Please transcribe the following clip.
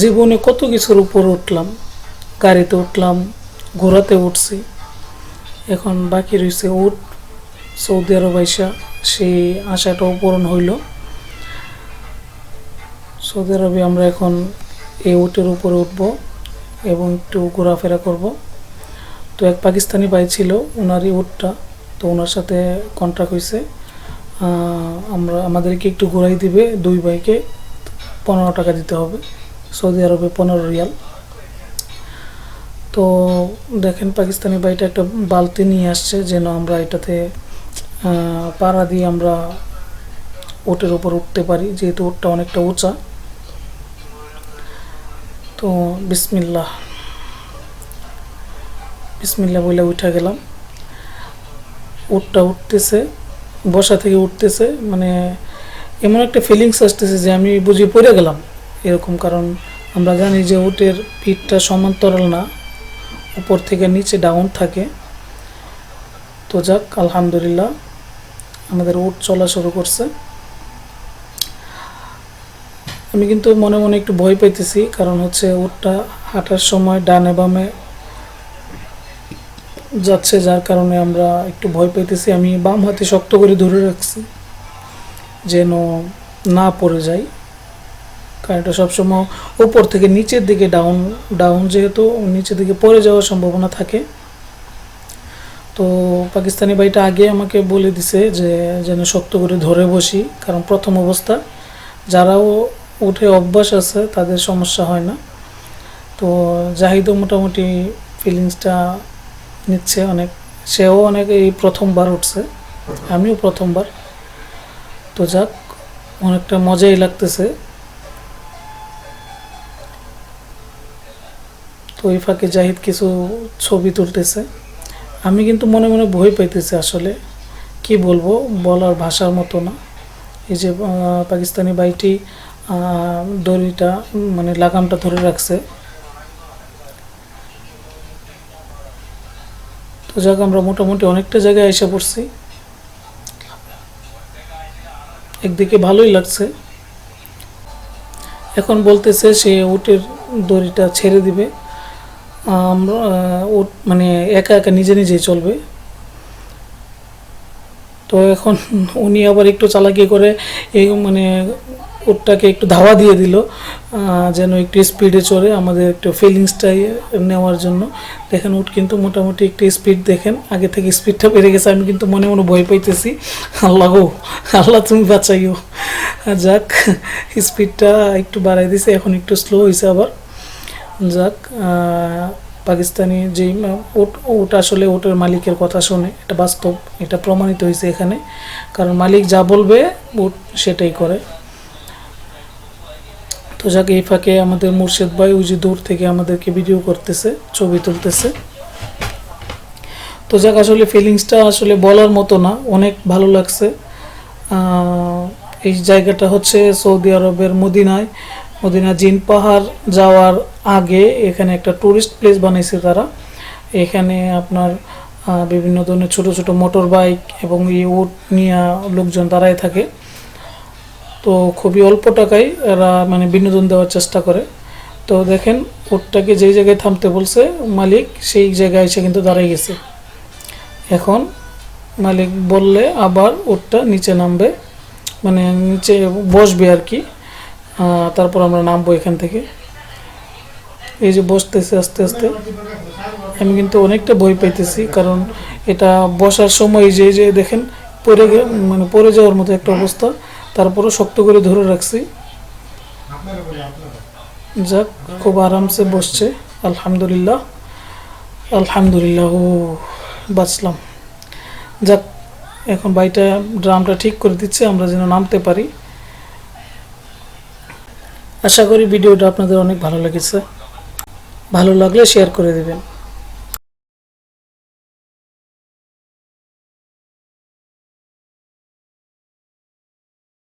জীবনে কত কিছুর উপর উঠলাম, গাড়িতে উঠলাম, ঘোড়াতে উঠছি, এখন বাকি রয়েছে উট। সৌদি আরব আইসা সেই আশাটাও পূরণ হইল। সৌদি আরবে আমরা এখন এই উটের উপরে উঠব এবং একটু ঘোরাফেরা করব। তো এক পাকিস্তানি ভাই ছিল, ওনারই উটটা, তো ওনার সাথে কন্ট্রাক্ট হয়েছে, আমাদেরকে একটু ঘোরাই দিবে। দুই ভাইকে 15 টাকা দিতে হবে, সৌদি আরবে 15 রিয়াল। তো দেখেন পাকিস্তানি ভাইটা একটা বালতি নিয়ে আসছে যেন আমরা এটাতে পাড়া দিয়ে আমরা উটের উপর উঠতে পারি, যেহেতু উটটা অনেকটা উঁচা। তো বিসমিল্লাহ বিসমিল্লাহ বলে উঠা গেলাম। উটটা উঠতেছে, বসা থেকে উঠতেছে, মানে এমন একটা ফিলিংস আসতেছে যে আমি বুঝি পড়ে গেলাম এরকম। কারণ আমরা জানি যে উটের পিঠটা সমান্তরাল না, উপর থেকে নিচে ডাউন থাকে। তো যাক, আলহামদুলিল্লাহ আমাদের উট চলা শুরু করছে। আমি কিন্তু মনে মনে একটু ভয় পাইতেছি, কারণ হচ্ছে উটটা হাঁটার সময় ডানে বামে যাচ্ছে, যার কারণে আমরা একটু ভয় পাইতেছি। আমি বাম হাতে শক্ত করে ধরে রাখছি যেন না পড়ে যায়, কারণ এটা সবসময় উপর থেকে নিচের দিকে ডাউন ডাউন যেহেতু নিচের দিকে পড়ে যাওয়ার সম্ভাবনা থাকে। তো পাকিস্তানি ভাইটা আগে আমাকে বলে দিছে যে যেন শক্ত করে ধরে বসি, কারণ প্রথম অবস্থা, যারাও উঠে অভ্যাস আছে তাদের সমস্যা হয় না। তো জাহিদও মোটামুটি ফিলিংসটা নিচ্ছে অনেক, সেও অনেক এই প্রথমবার উঠছে, আমিও প্রথমবার। তো যাক, অনেকটা মজাই লাগতেছে। তো ওই ফাঁকে জাহিদ কিছু ছবি তুলতেছে, আমি কিন্তু মনে মনে ভয় পাইতেছি। আসলে কি বলবো, বলার ভাষার মতো না। এই যে পাকিস্তানি ভাইটি দড়িটা মানে লাগামটা ধরে রাখছে। তো যাক, আমরা মোটামুটি অনেকটা জায়গায় এসে পড়ছি, একদিকে ভালোই লাগছে। এখন বলতেছে সে উটের দড়িটা ছেড়ে দিবে, আমরা উট মানে একা একা নিজে নিজেই চলবে। তো এখন উনি আবার একটু চালাকি করে এই মানে উটটাকে একটু ধাওয়া দিয়ে দিল, যেন একটু স্পিডে চড়ে আমাদের একটু ফিলিংসটাই নেওয়ার জন্য। দেখেন উট কিন্তু মোটামুটি একটু স্পিড, দেখেন আগে থেকে স্পিডটা বেড়ে গেছে। আমি কিন্তু মনে মনে ভয় পাইতেছি, আল্লাহ গো, আল্লাহ তুমি বাঁচাইও। যাক, স্পিডটা একটু বাড়াই দিছে, এখন একটু স্লো হয়েছে আবার। যাক, পাকিস্তানি যেই ওটা আসলে ওটার মালিকের কথা শোনে, এটা বাস্তব, এটা প্রমাণিত হয়েছে এখানে। কারণ মালিক যা বলবে ওট সেটাই করে। তো যাক, এই ফাঁকে আমাদের মুর্শেদ ভাই ওই যে দূর থেকে আমাদেরকে ভিডিও করতেছে, ছবি তুলতেছে। তো যাক, আসলে ফিলিংসটা আসলে বলার মতো না, অনেক ভালো লাগছে। এই জায়গাটা হচ্ছে সৌদি আরবের মদিনা জিন পাহাড় যাওয়ার আগে এখানে একটা টুরিস্ট প্লেস বানাইছে তারা। এখানে আপনার বিভিন্ন ধরনের ছোট ছোট মোটর বাইক এবং এই উট নিয়ে লোকজন দাঁড়ায় থাকে। তো খুবই অল্প টাকায় এরা মানে বিনোদন দেওয়ার চেষ্টা করে। তো দেখেন, উটটাকে যেই জায়গায় থামতে বলছে মালিক, সেই জায়গায় এসে কিন্তু দাঁড়ায় গেছে। এখন মালিক বললে আবার উটটা নিচে নামবে, মানে নিচে বসবে আর কি। তারপর আমরা নামবো এখান থেকে। এই যে বসতেছে আস্তে আস্তে, আমি কিন্তু অনেকটা ভয় পাইতেছি, কারণ এটা বসার সময় যে যে দেখেন মানে পড়ে যাওয়ার মতো একটা অবস্থা, তারপরও শক্ত করে ধরে রাখছি। যাক, খুব আরামসে বসছে, আলহামদুলিল্লাহ আলহামদুলিল্লাহ, ও বাঁচলাম। যাক, এখন বাইটা ড্রামটা ঠিক করে দিচ্ছে আমরা যেন নামতে পারি। আশা করি ভিডিওটা আপনাদের অনেক ভালো লেগেছে, ভালো লাগলে শেয়ার করে দেবেন।